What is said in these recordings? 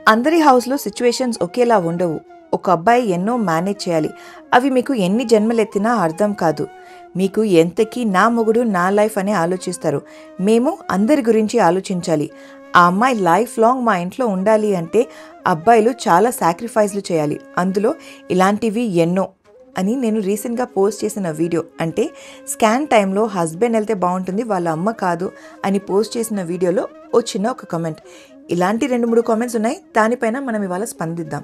అందరి హౌస్లో సిచ్యువేషన్స్ ఒకేలా ఉండవు. ఒక అబ్బాయి ఎన్నో మేనేజ్ చేయాలి. అవి మీకు ఎన్ని జన్మలెత్తినా అర్థం కాదు. మీకు ఎంతకీ నా మొగుడు నా లైఫ్ అని ఆలోచిస్తారు. మేము అందరి గురించి ఆలోచించాలి. ఆ అమ్మాయి లైఫ్ లాంగ్ మా ఇంట్లో ఉండాలి అంటే అబ్బాయిలు చాలా సాక్రిఫైస్లు చేయాలి. అందులో ఇలాంటివి ఎన్నో అని నేను రీసెంట్గా పోస్ట్ చేసిన వీడియో, అంటే స్కాన్ టైంలో హస్బెండ్ వెళ్తే బాగుంటుంది వాళ్ళ అమ్మ కాదు అని పోస్ట్ చేసిన వీడియోలో వచ్చిన ఒక కామెంట్. ఇలాంటి 2-3 కామెంట్స్ ఉన్నాయి. దానిపైన మనం ఇవాళ స్పందిద్దాం.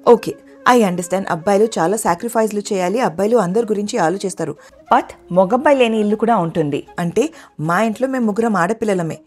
ఓకే, ఐ అండర్స్టాండ్, అబ్బాయిలు చాలా సాక్రిఫైస్లు చేయాలి, అబ్బాయిలు అందరి గురించి ఆలోచిస్తారు. బట్ మగబ్బాయి లేని ఇల్లు కూడా ఉంటుంది. అంటే మా ఇంట్లో మేము 3 ఆడపిల్లలమే.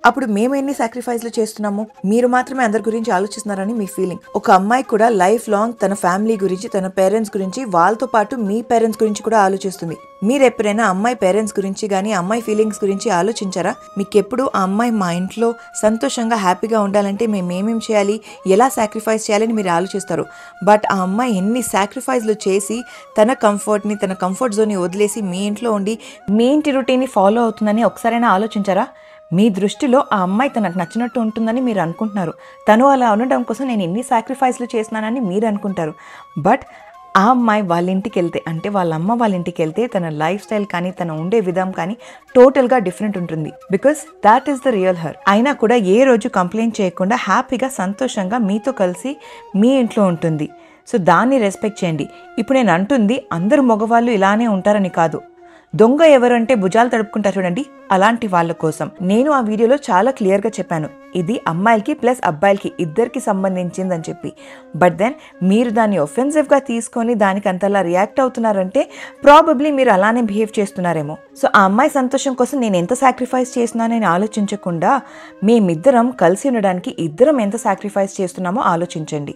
అప్పుడు మేము ఎన్ని సాక్రిఫైస్లు చేస్తున్నాము, మీరు మాత్రమే అందరి గురించి ఆలోచిస్తున్నారని మీ ఫీలింగ్. ఒక అమ్మాయి కూడా లైఫ్ లాంగ్ తన ఫ్యామిలీ గురించి, తన పేరెంట్స్ గురించి, వాళ్ళతో పాటు మీ పేరెంట్స్ గురించి కూడా ఆలోచిస్తుంది. మీరు ఎప్పుడైనా అమ్మాయి పేరెంట్స్ గురించి కానీ అమ్మాయి ఫీలింగ్స్ గురించి ఆలోచించారా? మీకెప్పుడు ఆ అమ్మాయి మా ఇంట్లో సంతోషంగా హ్యాపీగా ఉండాలంటే మేము ఏమేం చేయాలి, ఎలా సాక్రిఫైస్ చేయాలని మీరు ఆలోచిస్తారు. బట్ ఆ అమ్మాయి ఎన్ని సాక్రిఫైస్లు చేసి తన కంఫర్ట్ని, తన కంఫర్ట్ జోన్ని వదిలేసి మీ ఇంట్లో ఉండి మీ ఇంటి రొటీన్ని ఫాలో అవుతుందని ఒకసారైనా ఆలోచించారా? మీ దృష్టిలో ఆ అమ్మాయి తనకు నచ్చినట్టు ఉంటుందని మీరు అనుకుంటున్నారు. తను అలా ఉండడం కోసం నేను ఎన్ని సాక్రిఫైస్లు చేస్తున్నానని మీరు అనుకుంటారు. బట్ ఆ అమ్మాయి వాళ్ళ ఇంటికి వెళ్తే, అంటే వాళ్ళ అమ్మ వాళ్ళ ఇంటికి వెళ్తే తన లైఫ్ స్టైల్ కానీ తన ఉండే విధం కానీ టోటల్గా డిఫరెంట్ ఉంటుంది. Because that is the real her. అయినా కూడా ఏ రోజు కంప్లైంట్ చేయకుండా హ్యాపీగా సంతోషంగా మీతో కలిసి మీ ఇంట్లో ఉంటుంది. సో దాన్ని రెస్పెక్ట్ చేయండి. ఇప్పుడు నేను అంటుంది అందరు మగవాళ్ళు ఇలానే ఉంటారని కాదు. దొంగ ఎవరంటే భుజాలు తడుపుకుంటారు చూడండి, అలాంటి వాళ్ళ కోసం నేను ఆ వీడియోలో చాలా క్లియర్గా చెప్పాను, ఇది అమ్మాయిలకి ప్లస్ అబ్బాయిలకి ఇద్దరికి సంబంధించిందని చెప్పి. బట్ దెన్ మీరు దాన్ని ఒఫెన్సివ్గా తీసుకొని దానికి అంతలా రియాక్ట్ అవుతున్నారంటే ప్రాబబ్లీ మీరు అలానే బిహేవ్ చేస్తున్నారేమో. సో ఆ అమ్మాయి సంతోషం కోసం నేను ఎంత సాక్రిఫైస్ చేస్తున్నానని ఆలోచించకుండా మేమిద్దరం కలిసి ఉండడానికి ఇద్దరం ఎంత సాక్రిఫైస్ చేస్తున్నామో ఆలోచించండి.